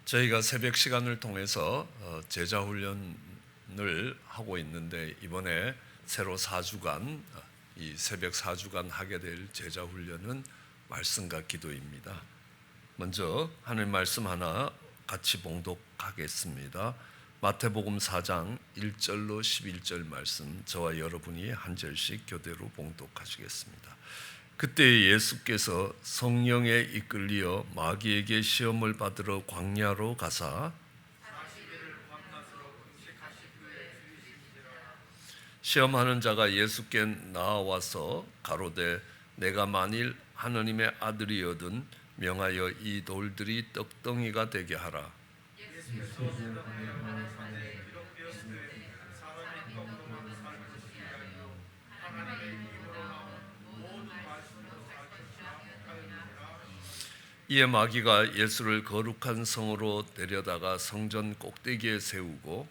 저희가 새벽 시간을 통해서 제자 훈련을 하고 있는데 이번에 새로 4주간 이 새벽 4주간 하게 될 제자 훈련은 말씀과 기도입니다. 먼저 하나님 말씀 하나 같이 봉독하겠습니다. 마태복음 4장 1절로 11절 말씀 저와 여러분이 한 절씩 교대로 봉독하시겠습니다. 그때 예수께서 성령에 이끌리어 마귀에게 시험을 받으러 광야로 가사 시험하는 자가 예수께 나와서 가로되 내가 만일 하나님의 아들이거든 명하여 이 돌들이 떡덩이가 되게 하라. 이에 마귀가 예수를 거룩한 성으로 데려다가 성전 꼭대기에 세우고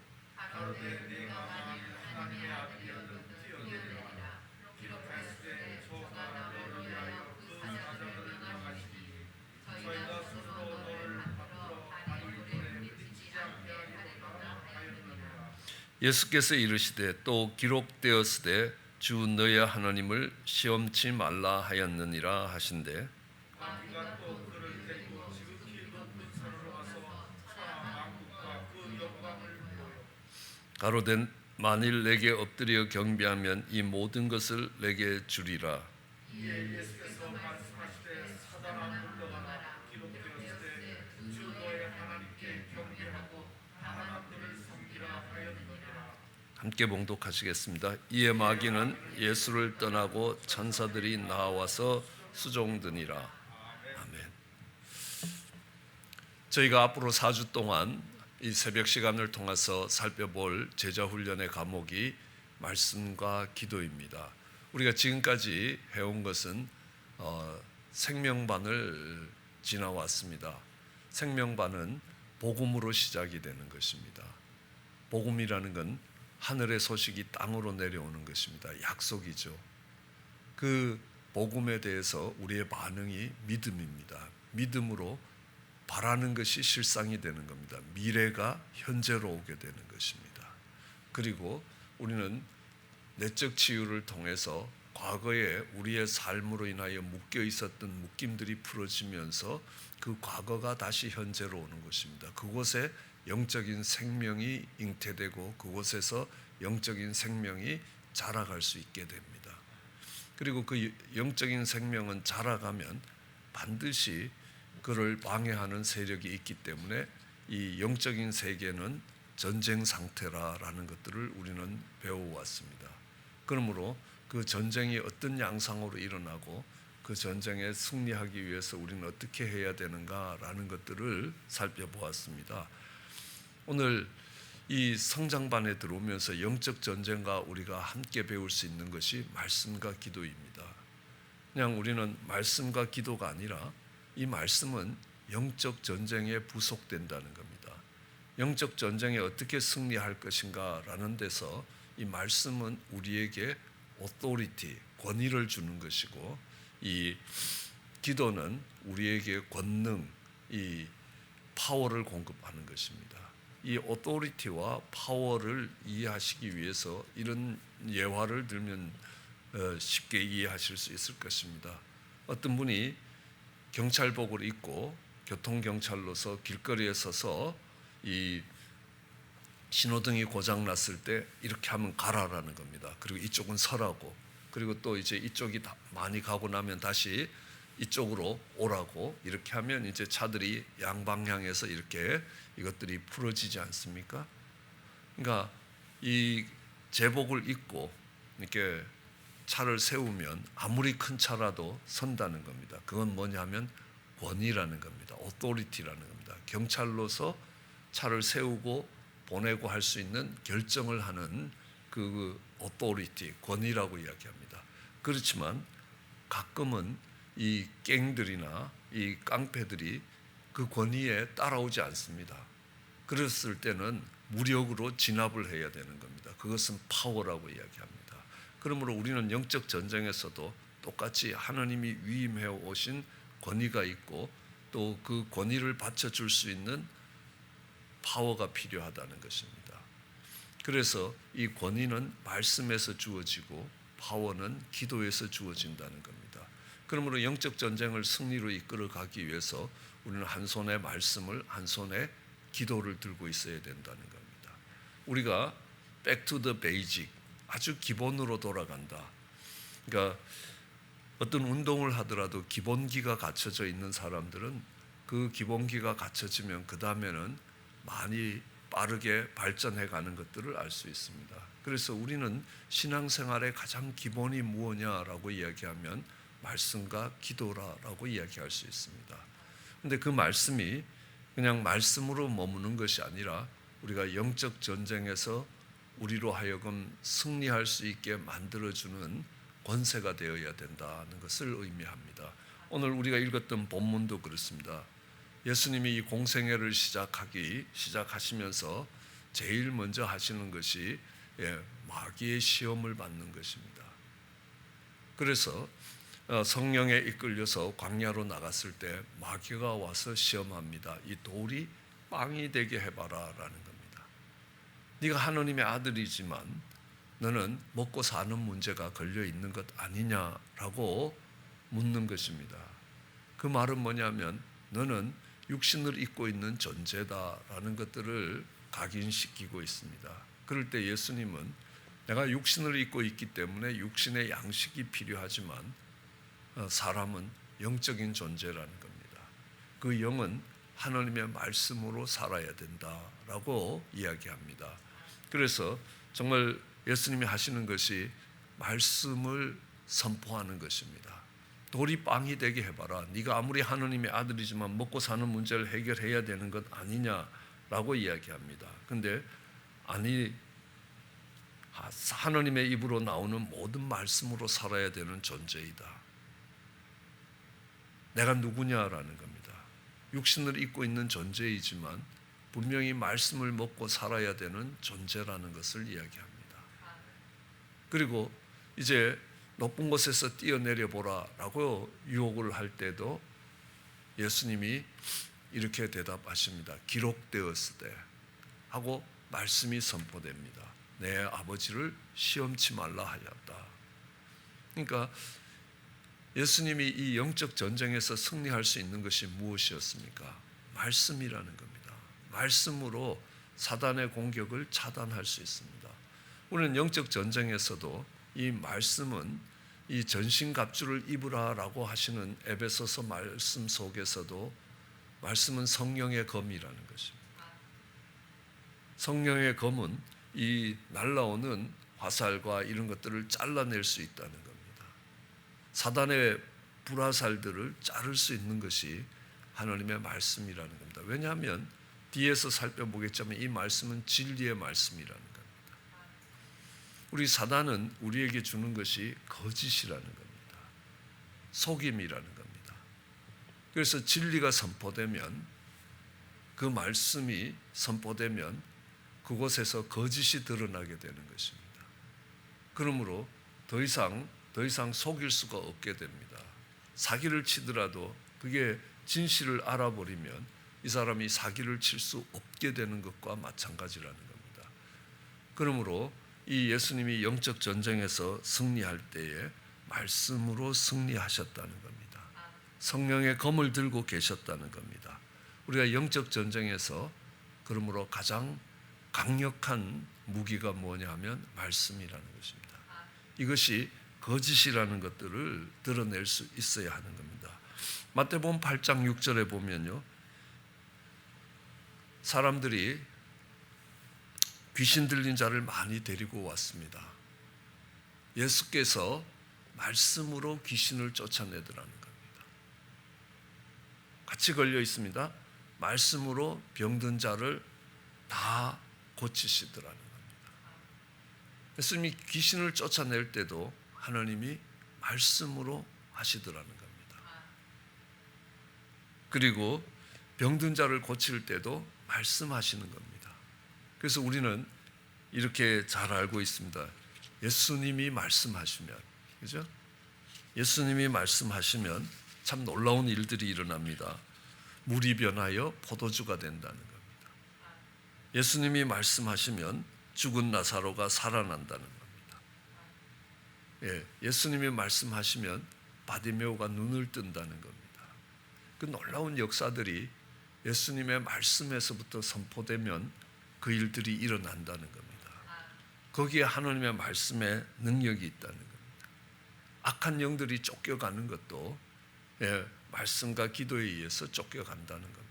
예수께서 이르시되 또 기록되었으되 주 너의 하나님을 시험치 말라 하였느니라 하신대 가로되 만일 내게 엎드려 경배하면 이 모든 것을 내게 주리라. 함께 봉독하시겠습니다. 이에 마귀는 예수를 떠나고 천사들이 나와서 수종드니라. 아멘. 저희가 앞으로 4주 동안 이 새벽 시간을 통해서 살펴볼 제자훈련의 과목이 말씀과 기도입니다. 우리가 지금까지 해온 것은 생명반을 지나왔습니다. 생명반은 복음으로 시작이 되는 것입니다. 복음이라는 건 하늘의 소식이 땅으로 내려오는 것입니다. 약속이죠. 그 복음에 대해서 우리의 반응이 믿음입니다. 믿음으로 바라는 것이 실상이 되는 겁니다. 미래가 현재로 오게 되는 것입니다. 그리고 우리는 내적 치유를 통해서 과거에 우리의 삶으로 인하여 묶여 있었던 묶임들이 풀어지면서 그 과거가 다시 현재로 오는 것입니다. 그곳에 영적인 생명이 잉태되고 그곳에서 영적인 생명이 자라갈 수 있게 됩니다. 그리고 그 영적인 생명은 자라가면 반드시 그를 방해하는 세력이 있기 때문에 이 영적인 세계는 전쟁 상태라는 것들을 우리는 배워왔습니다. 그러므로 그 전쟁이 어떤 양상으로 일어나고 그 전쟁에 승리하기 위해서 우리는 어떻게 해야 되는가라는 것들을 살펴보았습니다. 오늘 이 성장반에 들어오면서 영적 전쟁과 우리가 함께 배울 수 있는 것이 말씀과 기도입니다. 그냥 우리는 말씀과 기도가 아니라 이 말씀은 영적 전쟁에 부속된다는 겁니다. 영적 전쟁에 어떻게 승리할 것인가 라는 데서 이 말씀은 우리에게 오토리티, 권위를 주는 것이고 이 기도는 우리에게 권능, 이 파워를 공급하는 것입니다. 이 오토리티와 파워를 이해하시기 위해서 이런 예화를 들면 쉽게 이해하실 수 있을 것입니다. 어떤 분이 경찰복을 입고 교통경찰로서 길거리에 서서 이 신호등이 고장 났을 때 이렇게 하면 가라라는 겁니다. 그리고 이쪽은 서라고. 그리고 또 이제 이쪽이 많이 가고 나면 다시 이쪽으로 오라고. 이렇게 하면 이제 차들이 양방향에서 이렇게 이것들이 풀어지지 않습니까? 그러니까 이 제복을 입고 이렇게 차를 세우면 아무리 큰 차라도 선다는 겁니다. 그건 뭐냐면 권위라는 겁니다. 오토리티라는 겁니다. 경찰로서 차를 세우고 보내고 할 수 있는 결정을 하는 그 오토리티, 권위라고 이야기합니다. 그렇지만 가끔은 이 갱들이나 이 깡패들이 그 권위에 따라오지 않습니다. 그랬을 때는 무력으로 진압을 해야 되는 겁니다. 그것은 파워라고 이야기합니다. 그러므로 우리는 영적 전쟁에서도 똑같이 하나님이 위임해 오신 권위가 있고 또 그 권위를 받쳐줄 수 있는 파워가 필요하다는 것입니다. 그래서 이 권위는 말씀에서 주어지고 파워는 기도에서 주어진다는 겁니다. 그러므로 영적 전쟁을 승리로 이끌어 가기 위해서 우리는 한 손에 말씀을, 한 손에 기도를 들고 있어야 된다는 겁니다. 우리가 back to the basic, 아주 기본으로 돌아간다. 그러니까 어떤 운동을 하더라도 기본기가 갖춰져 있는 사람들은 그 기본기가 갖춰지면 그 다음에는 많이 빠르게 발전해 가는 것들을 알 수 있습니다. 그래서 우리는 신앙생활의 가장 기본이 무엇이냐라고 이야기하면 말씀과 기도라고 이야기할 수 있습니다. 그런데 그 말씀이 그냥 말씀으로 머무는 것이 아니라 우리가 영적 전쟁에서 우리로 하여금 승리할 수 있게 만들어주는 권세가 되어야 된다는 것을 의미합니다. 오늘 우리가 읽었던 본문도 그렇습니다. 예수님이 이 공생애를 시작하시면서 제일 먼저 하시는 것이 마귀의 시험을 받는 것입니다. 그래서 성령에 이끌려서 광야로 나갔을 때 마귀가 와서 시험합니다. 이 돌이 빵이 되게 해봐라 라는 겁니다. 네가 하나님의 아들이지만 너는 먹고 사는 문제가 걸려 있는 것 아니냐라고 묻는 것입니다. 그 말은 뭐냐면 너는 육신을 입고 있는 존재다라는 것들을 각인시키고 있습니다. 그럴 때 예수님은 내가 육신을 입고 있기 때문에 육신의 양식이 필요하지만 사람은 영적인 존재라는 겁니다. 그 영은 하나님의 말씀으로 살아야 된다라고 이야기합니다. 그래서 정말 예수님이 하시는 것이 말씀을 선포하는 것입니다. 돌이 빵이 되게 해봐라. 네가 아무리 하나님의 아들이지만 먹고 사는 문제를 해결해야 되는 것 아니냐라고 이야기합니다. 근데 아니, 하나님의 입으로 나오는 모든 말씀으로 살아야 되는 존재이다. 내가 누구냐라는 겁니다. 육신을 입고 있는 존재이지만 분명히 말씀을 먹고 살아야 되는 존재라는 것을 이야기합니다. 그리고 이제 높은 곳에서 뛰어내려 보라라고 유혹을 할 때도 예수님이 이렇게 대답하십니다. 기록되었으되 하고 말씀이 선포됩니다. 내 아버지를 시험치 말라 하였다. 그러니까 예수님이 이 영적 전쟁에서 승리할 수 있는 것이 무엇이었습니까? 말씀이라는 겁니다. 말씀으로 사단의 공격을 차단할 수 있습니다. 우리는 영적 전쟁에서도 이 말씀은 이 전신갑주를 입으라라고 하시는 에베소서 말씀 속에서도 말씀은 성령의 검이라는 것입니다. 성령의 검은 이 날라오는 화살과 이런 것들을 잘라낼 수 있다는 겁니다. 사단의 불화살들을 자를 수 있는 것이 하나님의 말씀이라는 겁니다. 왜냐하면 뒤에서 살펴보겠지만 이 말씀은 진리의 말씀이라는 겁니다. 우리 사단은 우리에게 주는 것이 거짓이라는 겁니다. 속임이라는 겁니다. 그래서 진리가 선포되면, 그 말씀이 선포되면 그곳에서 거짓이 드러나게 되는 것입니다. 그러므로 더 이상 속일 수가 없게 됩니다. 사기를 치더라도 그게 진실을 알아버리면 이 사람이 사기를 칠 수 없게 되는 것과 마찬가지라는 겁니다. 그러므로 이 예수님이 영적 전쟁에서 승리할 때에 말씀으로 승리하셨다는 겁니다. 성령의 검을 들고 계셨다는 겁니다. 우리가 영적 전쟁에서 그러므로 가장 강력한 무기가 뭐냐 하면 말씀이라는 것입니다. 이것이 거짓이라는 것들을 드러낼 수 있어야 하는 겁니다. 마태복음 8장 6절에 보면요, 사람들이 귀신 들린 자를 많이 데리고 왔습니다. 예수께서 말씀으로 귀신을 쫓아내더라는 겁니다. 같이 걸려 있습니다. 말씀으로 병든 자를 다 고치시더라는 겁니다. 예수님이 귀신을 쫓아낼 때도 하나님이 말씀으로 하시더라는 겁니다. 그리고 병든 자를 고칠 때도 말씀하시는 겁니다. 그래서 우리는 이렇게 잘 알고 있습니다. 예수님이 말씀하시면, 그죠? 예수님이 말씀하시면 참 놀라운 일들이 일어납니다. 물이 변하여 포도주가 된다는 겁니다. 예수님이 말씀하시면 죽은 나사로가 살아난다는 겁니다. 예수님이 말씀하시면 바디메오가 눈을 뜬다는 겁니다. 그 놀라운 역사들이 예수님의 말씀에서부터 선포되면 그 일들이 일어난다는 겁니다. 거기에 하나님의 말씀에 능력이 있다는 겁니다. 악한 영들이 쫓겨가는 것도 말씀과 기도에 의해서 쫓겨간다는 겁니다.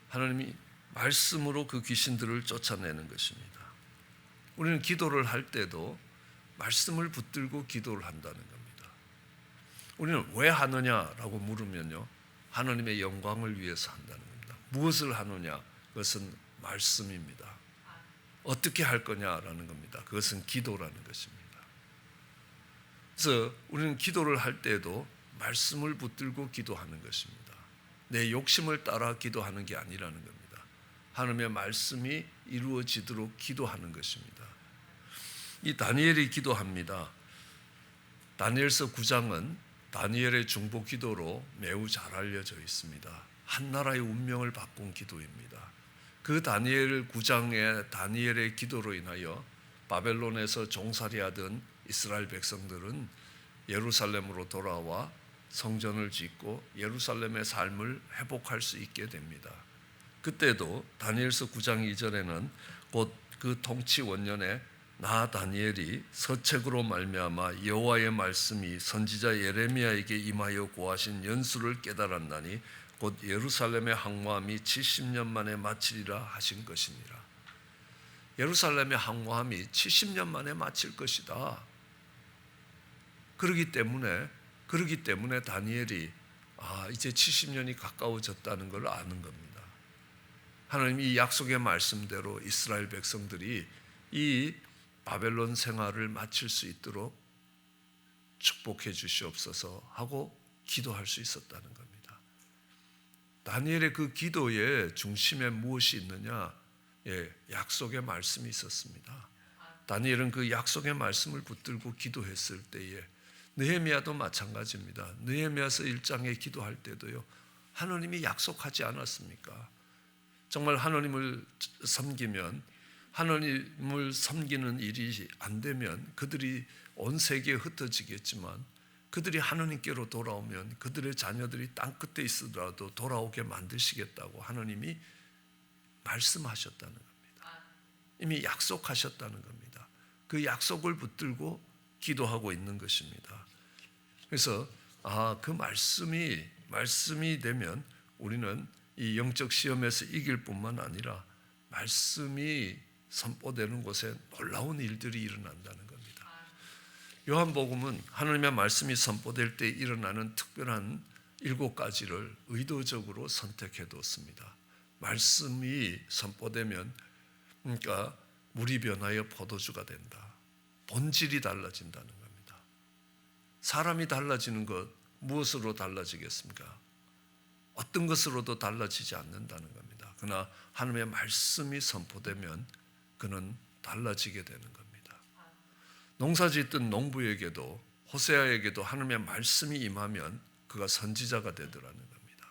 하나님이 말씀으로 그 귀신들을 쫓아내는 것입니다. 우리는 기도를 할 때도 말씀을 붙들고 기도를 한다는 겁니다. 우리는 왜 하느냐라고 물으면요, 하나님의 영광을 위해서 한다는 겁니다. 무엇을 하느냐? 그것은 말씀입니다. 어떻게 할 거냐라는 겁니다. 그것은 기도라는 것입니다. 그래서 우리는 기도를 할 때도 말씀을 붙들고 기도하는 것입니다. 내 욕심을 따라 기도하는 게 아니라는 겁니다. 하나님의 말씀이 이루어지도록 기도하는 것입니다. 이 다니엘이 기도합니다. 다니엘서 9장은 다니엘의 중보 기도로 매우 잘 알려져 있습니다. 한 나라의 운명을 바꾼 기도입니다. 그 다니엘 9장의 다니엘의 기도로 인하여 바벨론에서 종살이하던 이스라엘 백성들은 예루살렘으로 돌아와 성전을 짓고 예루살렘의 삶을 회복할 수 있게 됩니다. 그때도 다니엘서 9장 이전에는 곧 그 통치 원년에 나 다니엘이 서책으로 말미암아 여호와의 말씀이 선지자 예레미야에게 임하여 고하신 연수를 깨달았나니 곧 예루살렘의 항모함이 70년 만에 마치리라 하신 것이니라. 예루살렘의 항모함이 70년 만에 마칠 것이다. 그러기 때문에 다니엘이 이제 70년이 가까워졌다는 걸 아는 겁니다. 하나님이 이 약속의 말씀대로 이스라엘 백성들이 이 바벨론 생활을 마칠 수 있도록 축복해 주시옵소서 하고 기도할 수 있었다는 겁니다. 다니엘의 그 기도의 중심에 무엇이 있느냐? 약속의 말씀이 있었습니다. 다니엘은 그 약속의 말씀을 붙들고 기도했을 때에, 느헤미야도 마찬가지입니다. 느헤미야서 1장에 기도할 때도요, 하나님이 약속하지 않았습니까? 정말 하나님을 섬기면, 하나님을 섬기는 일이 안 되면 그들이 온 세계에 흩어지겠지만, 그들이 하나님께로 돌아오면 그들의 자녀들이 땅끝에 있으더라도 돌아오게 만드시겠다고 하나님이 말씀하셨다는 겁니다. 이미 약속하셨다는 겁니다. 그 약속을 붙들고 기도하고 있는 것입니다. 그래서 그 말씀이 되면 우리는 이 영적 시험에서 이길 뿐만 아니라 말씀이 선포되는 곳에 놀라운 일들이 일어난다는 겁니다. 요한복음은 하나님의 말씀이 선포될 때 일어나는 특별한 7가지를 의도적으로 선택해 뒀습니다. 말씀이 선포되면, 그러니까 물이 변하여 포도주가 된다. 본질이 달라진다는 겁니다. 사람이 달라지는 것, 무엇으로 달라지겠습니까? 어떤 것으로도 달라지지 않는다는 겁니다. 그러나 하나님의 말씀이 선포되면 그는 달라지게 되는 겁니다. 농사짓던 농부에게도, 호세아에게도 하나님의 말씀이 임하면 그가 선지자가 되더라는 겁니다.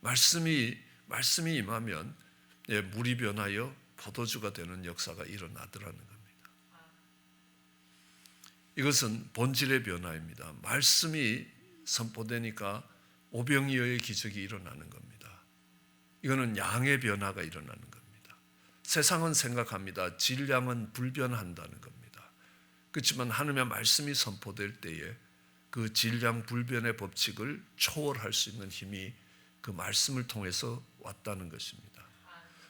말씀이 임하면 물이 변하여 포도주가 되는 역사가 일어나더라는 겁니다. 이것은 본질의 변화입니다. 말씀이 선포되니까 오병이어의 기적이 일어나는 겁니다. 이거는 양의 변화가 일어나는 겁니다. 세상은 생각합니다. 질량은 불변한다는 겁니다. 그렇지만 하나님의 말씀이 선포될 때에 그 질량 불변의 법칙을 초월할 수 있는 힘이 그 말씀을 통해서 왔다는 것입니다.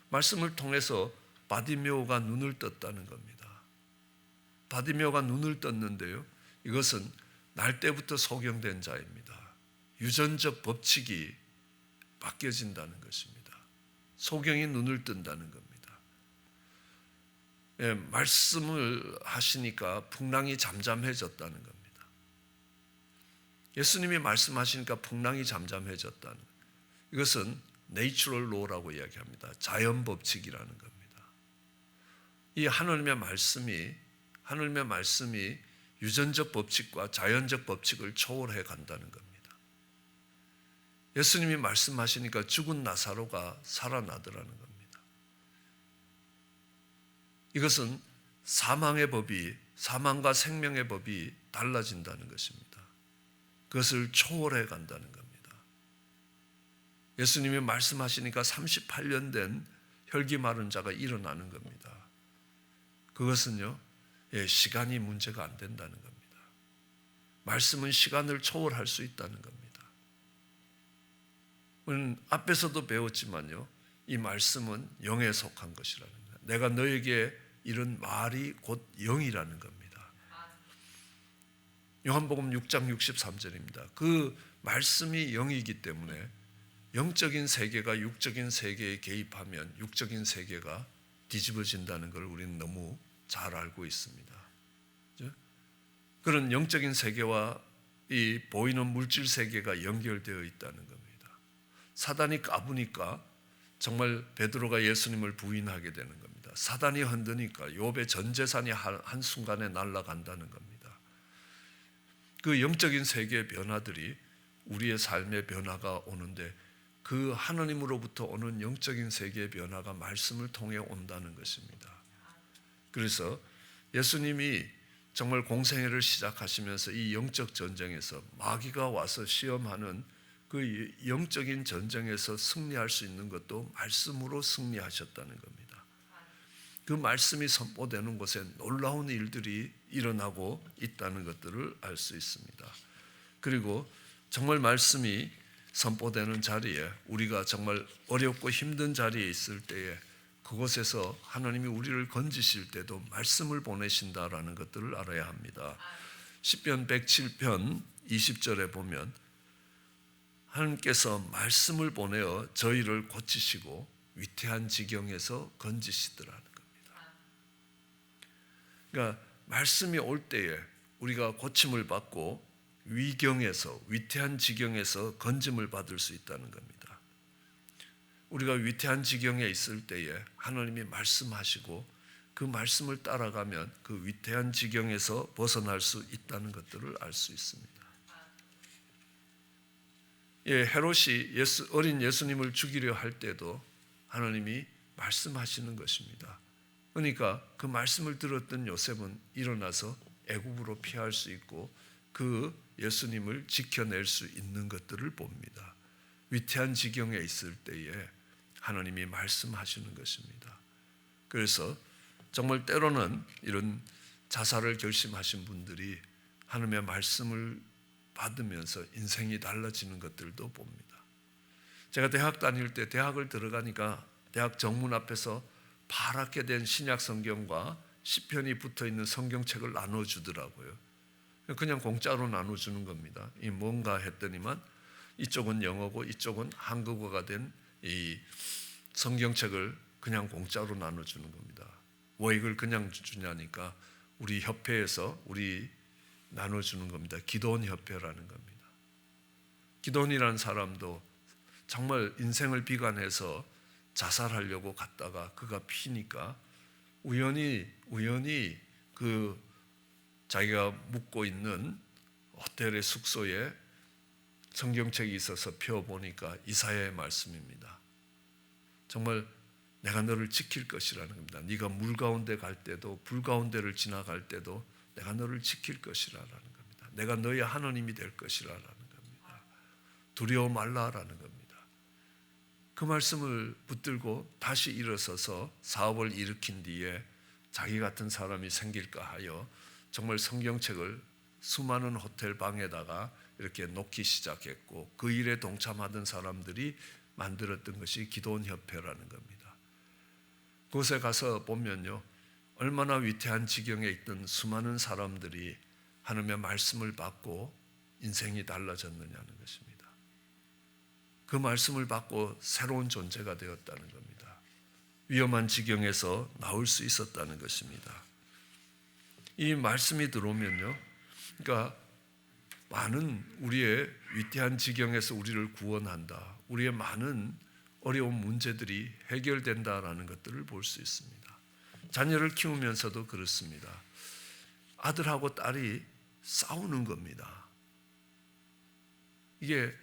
말씀을 통해서 바디메오가 눈을 떴다는 겁니다. 바디메오가 눈을 떴는데요, 이것은 날 때부터 소경된 자입니다. 유전적 법칙이 바뀌어진다는 것입니다. 소경이 눈을 뜬다는 겁니다. 말씀을 하시니까 풍랑이 잠잠해졌다는 겁니다. 예수님이 말씀하시니까 풍랑이 잠잠해졌다는 겁니다. 이것은 내추럴 로라고 이야기합니다. 자연 법칙이라는 겁니다. 이 하나님의 말씀이 유전적 법칙과 자연적 법칙을 초월해 간다는 겁니다. 예수님이 말씀하시니까 죽은 나사로가 살아나더라는 겁니다. 이것은 사망의 법이, 사망과 생명의 법이 달라진다는 것입니다. 그것을 초월해 간다는 겁니다. 예수님이 말씀하시니까 38년 된 혈기 마른 자가 일어나는 겁니다. 그것은요, 시간이 문제가 안 된다는 겁니다. 말씀은 시간을 초월할 수 있다는 겁니다. 우리는 앞에서도 배웠지만요, 이 말씀은 영에 속한 것이라는 거예요. 내가 너에게 이런 말이 곧 영이라는 겁니다. 요한복음 6장 63절입니다. 그 말씀이 영이기 때문에 영적인 세계가 육적인 세계에 개입하면 육적인 세계가 뒤집어진다는 걸 우리는 너무 잘 알고 있습니다. 그런 영적인 세계와 이 보이는 물질 세계가 연결되어 있다는 겁니다. 사단이 까부니까 정말 베드로가 예수님을 부인하게 되는 겁니다. 사단이 흔드니까 욥의 전 재산이 한순간에 날아간다는 겁니다. 그 영적인 세계의 변화들이 우리의 삶의 변화가 오는데 그 하나님으로부터 오는 영적인 세계의 변화가 말씀을 통해 온다는 것입니다. 그래서 예수님이 정말 공생애를 시작하시면서 이 영적 전쟁에서 마귀가 와서 시험하는 그 영적인 전쟁에서 승리할 수 있는 것도 말씀으로 승리하셨다는 겁니다. 그 말씀이 선포되는 곳에 놀라운 일들이 일어나고 있다는 것들을 알 수 있습니다. 그리고 정말 말씀이 선포되는 자리에 우리가 정말 어렵고 힘든 자리에 있을 때에 그곳에서 하나님이 우리를 건지실 때도 말씀을 보내신다라는 것들을 알아야 합니다. 시편 107편 20절에 보면 하나님께서 말씀을 보내어 저희를 고치시고 위태한 지경에서 건지시더라는 겁니다. 그러니까 말씀이 올 때에 우리가 고침을 받고 위경에서, 위태한 지경에서 건짐을 받을 수 있다는 겁니다. 우리가 위태한 지경에 있을 때에 하나님이 말씀하시고 그 말씀을 따라가면 그 위태한 지경에서 벗어날 수 있다는 것들을 알 수 있습니다. 헤롯이 어린 예수님을 죽이려 할 때도 하나님이 말씀하시는 것입니다. 그러니까 그 말씀을 들었던 요셉은 일어나서 애굽으로 피할 수 있고 그 예수님을 지켜낼 수 있는 것들을 봅니다. 위태한 지경에 있을 때에 하나님이 말씀하시는 것입니다. 그래서 정말 때로는 이런 자살을 결심하신 분들이 하나님의 말씀을 받으면서 인생이 달라지는 것들도 봅니다. 제가 대학 다닐 때 대학을 들어가니까 대학 정문 앞에서 파랗게 된 신약 성경과 시편이 붙어 있는 성경책을 나눠주더라고요. 그냥 공짜로 나눠주는 겁니다. 이 뭔가 했더니만 이쪽은 영어고 이쪽은 한국어가 된 이 성경책을 그냥 공짜로 나눠주는 겁니다. 왜 이걸 그냥 주냐니까 우리 협회에서 우리 나눠주는 겁니다. 기도원 협회라는 겁니다. 기도원이라는 사람도 정말 인생을 비관해서 자살하려고 갔다가 그가 피니까 우연히 그 자기가 묵고 있는 호텔의 숙소에 성경책이 있어서 펴보니까 이사야의 말씀입니다. 정말 내가 너를 지킬 것이라는 겁니다. 네가 물 가운데 갈 때도 불 가운데를 지나갈 때도 내가 너를 지킬 것이라는 겁니다. 내가 너의 하나님이 될 것이라는 겁니다. 두려워 말라라는 겁니다. 그 말씀을 붙들고 다시 일어서서 사업을 일으킨 뒤에 자기 같은 사람이 생길까 하여 정말 성경책을 수많은 호텔 방에다가 이렇게 놓기 시작했고 그 일에 동참하던 사람들이 만들었던 것이 기도원 협회라는 겁니다. 그곳에 가서 보면요, 얼마나 위태한 지경에 있던 수많은 사람들이 하나님의 말씀을 받고 인생이 달라졌느냐는 것입니다. 그 말씀을 받고 새로운 존재가 되었다는 겁니다. 위험한 지경에서 나올 수 있었다는 것입니다. 이 말씀이 들어오면요, 그러니까 많은 우리의 위태한 지경에서 우리를 구원한다. 우리의 많은 어려운 문제들이 해결된다라는 것들을 볼 수 있습니다. 자녀를 키우면서도 그렇습니다. 아들하고 딸이 싸우는 겁니다. 이게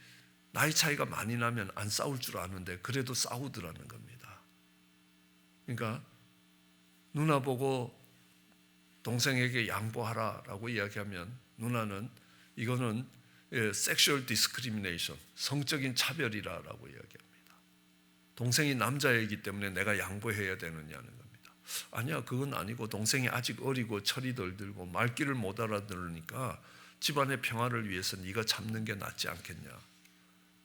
나이 차이가 많이 나면 안 싸울 줄 아는데 그래도 싸우더라는 겁니다. 그러니까 누나 보고 동생에게 양보하라라고 이야기하면 누나는 이거는 섹슈얼 디스크리미네이션, 성적인 차별이라고 이야기합니다. 동생이 남자이기 때문에 내가 양보해야 되느냐는 겁니다. 아니야, 그건 아니고 동생이 아직 어리고 철이 덜 들고 말귀를 못 알아들으니까 집안의 평화를 위해서 네가 참는 게 낫지 않겠냐.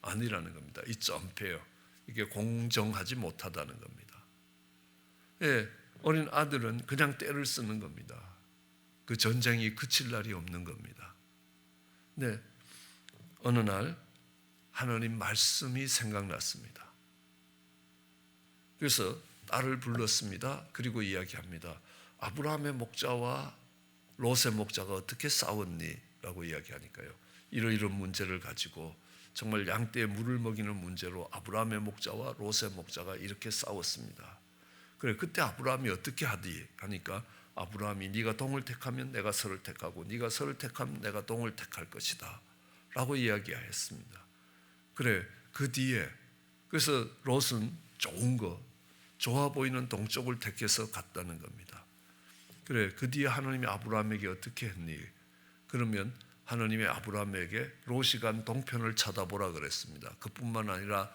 아니라는 겁니다. It's unfair. 이게 공정하지 못하다는 겁니다. 예, 어린 아들은 그냥 때를 쓰는 겁니다. 그 전쟁이 그칠 날이 없는 겁니다. 네, 어느 날 하나님 말씀이 생각났습니다. 그래서 딸을 불렀습니다. 그리고 이야기합니다. 아브라함의 목자와 롯의 목자가 어떻게 싸웠니? 라고 이야기하니까요. 이러이런 문제를 가지고 정말 양떼에 물을 먹이는 문제로 아브라함의 목자와 롯의 목자가 이렇게 싸웠습니다. 그래, 그때 아브라함이 어떻게 하디? 하니까 아브라함이 네가 동을 택하면 내가 서를 택하고 네가 서를 택하면 내가 동을 택할 것이다 라고 이야기했습니다. 그래, 그 뒤에 그래서 롯은 좋은 거, 좋아 보이는 동쪽을 택해서 갔다는 겁니다. 그래, 그 뒤에 하나님이 아브라함에게 어떻게 했니? 그러면 하나님의 아브라함에게 롯이 간 동편을 쳐다보라 그랬습니다. 그뿐만 아니라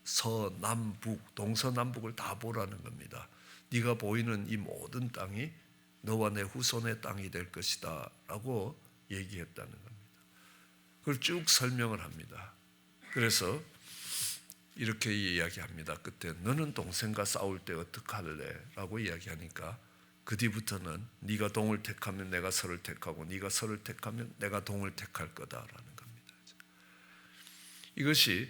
서남북, 동서남북을 다 보라는 겁니다. 네가 보이는 이 모든 땅이 너와 내 후손의 땅이 될 것이다 라고 얘기했다는 겁니다. 그걸 쭉 설명을 합니다. 그래서 이렇게 이야기합니다. 그때 너는 동생과 싸울 때 어떡할래? 라고 이야기하니까 그 뒤부터는 네가 동을 택하면 내가 서를 택하고 네가 서를 택하면 내가 동을 택할 거다라는 겁니다. 이것이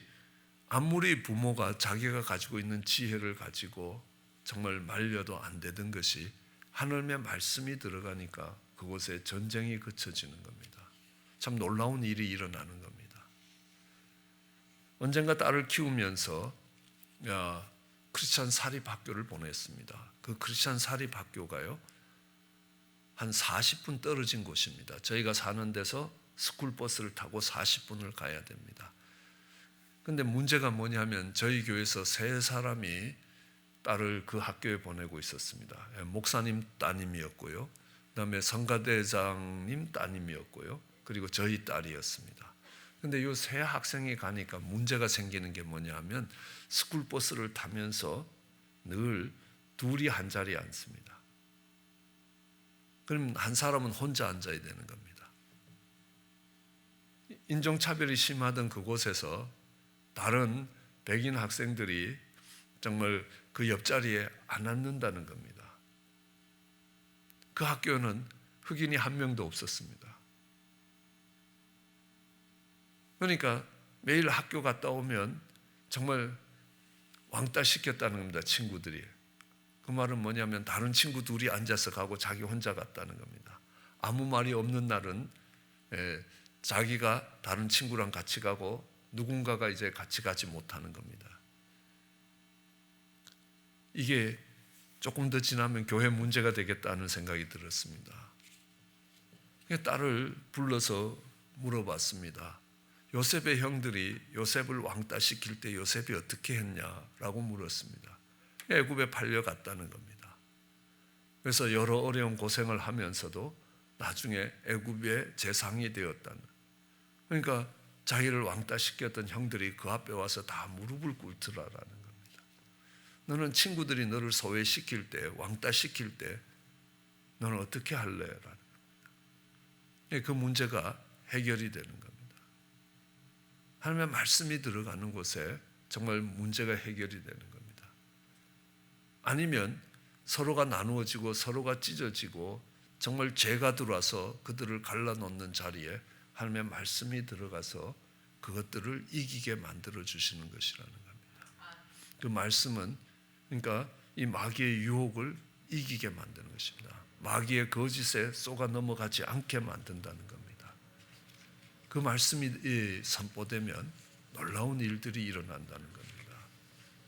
아무리 부모가 자기가 가지고 있는 지혜를 가지고 정말 말려도 안 되던 것이 하나님의 말씀이 들어가니까 그곳에 전쟁이 그쳐지는 겁니다. 참 놀라운 일이 일어나는 겁니다. 언젠가 딸을 키우면서 크리스찬 사립학교를 보냈습니다. 그 크리스찬 사립학교가요, 한 40분 떨어진 곳입니다. 저희가 사는 데서 스쿨버스를 타고 40분을 가야 됩니다. 근데 문제가 뭐냐면 저희 교회에서 3사람이 딸을 그 학교에 보내고 있었습니다. 목사님 따님이었고요, 그다음에 성가대장님 따님이었고요, 그리고 저희 딸이었습니다. 근데 이 3 학생이 가니까 문제가 생기는 게 뭐냐면 스쿨버스를 타면서 늘 둘이 한 자리에 앉습니다. 그럼 한 사람은 혼자 앉아야 되는 겁니다. 인종차별이 심하던 그곳에서 다른 백인 학생들이 정말 그 옆자리에 안 앉는다는 겁니다. 그 학교는 흑인이 한 명도 없었습니다. 그러니까 매일 학교 갔다 오면 정말 왕따 시켰다는 겁니다. 친구들이. 그 말은 뭐냐면 다른 친구 둘이 앉아서 가고 자기 혼자 갔다는 겁니다. 아무 말이 없는 날은 자기가 다른 친구랑 같이 가고 누군가가 이제 같이 가지 못하는 겁니다. 이게 조금 더 지나면 교회 문제가 되겠다는 생각이 들었습니다. 딸을 불러서 물어봤습니다. 요셉의 형들이 요셉을 왕따시킬 때 요셉이 어떻게 했냐라고 물었습니다. 애굽에 팔려갔다는 겁니다. 그래서 여러 어려운 고생을 하면서도 나중에 애굽의 제상이 되었다는, 그러니까 자기를 왕따시켰던 형들이 그 앞에 와서 다 무릎을 꿇더라라는 겁니다. 너는 친구들이 너를 소외시킬 때, 왕따시킬 때 너는 어떻게 할래? 라는 겁니다. 그 문제가 해결이 되는 겁니다. 하나님의 말씀이 들어가는 곳에 정말 문제가 해결이 되는 겁니다. 아니면 서로가 나누어지고 서로가 찢어지고 정말 죄가 들어와서 그들을 갈라놓는 자리에 하나님의 말씀이 들어가서 그것들을 이기게 만들어 주시는 것이라는 겁니다. 그 말씀은 그러니까 이 마귀의 유혹을 이기게 만드는 것입니다. 마귀의 거짓에 쏘가 넘어가지 않게 만든다는 겁니다. 그 말씀이 선포되면 놀라운 일들이 일어난다는 겁니다.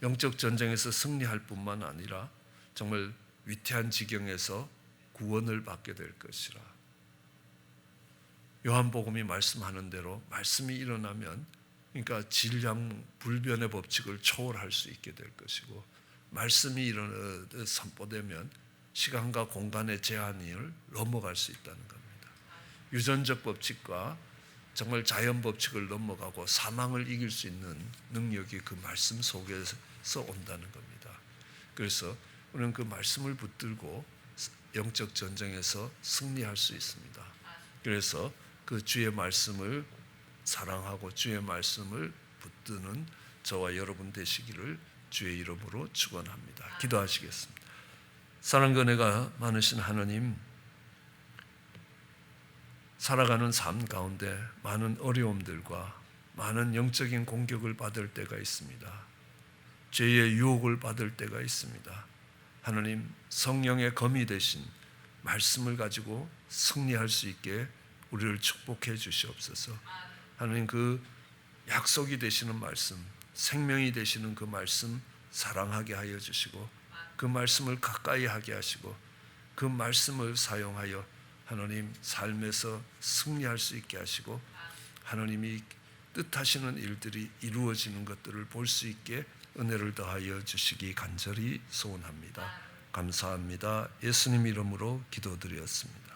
영적 전쟁에서 승리할 뿐만 아니라 정말 위태한 지경에서 구원을 받게 될 것이라. 요한복음이 말씀하는 대로 말씀이 일어나면 그러니까 질량 불변의 법칙을 초월할 수 있게 될 것이고, 말씀이 선포되면 시간과 공간의 제한을 넘어갈 수 있다는 겁니다. 유전적 법칙과 정말 자연 법칙을 넘어가고 사망을 이길 수 있는 능력이 그 말씀 속에서 온다는 겁니다. 그래서 우리는 그 말씀을 붙들고 영적 전쟁에서 승리할 수 있습니다. 그래서 그 주의 말씀을 사랑하고 주의 말씀을 붙드는 저와 여러분 되시기를 주의 이름으로 축원합니다. 기도하시겠습니다. 사랑과 은혜가 많으신 하나님, 살아가는 삶 가운데 많은 어려움들과 많은 영적인 공격을 받을 때가 있습니다. 죄의 유혹을 받을 때가 있습니다. 하나님, 성령의 검이 되신 말씀을 가지고 승리할 수 있게 우리를 축복해 주시옵소서. 하나님, 그 약속이 되시는 말씀, 생명이 되시는 그 말씀 사랑하게 하여 주시고, 그 말씀을 가까이 하게 하시고, 그 말씀을 사용하여 하나님 삶에서 승리할 수 있게 하시고, 하나님이 뜻하시는 일들이 이루어지는 것들을 볼 수 있게 은혜를 더하여 주시기 간절히 소원합니다. 감사합니다. 예수님 이름으로 기도드렸습니다.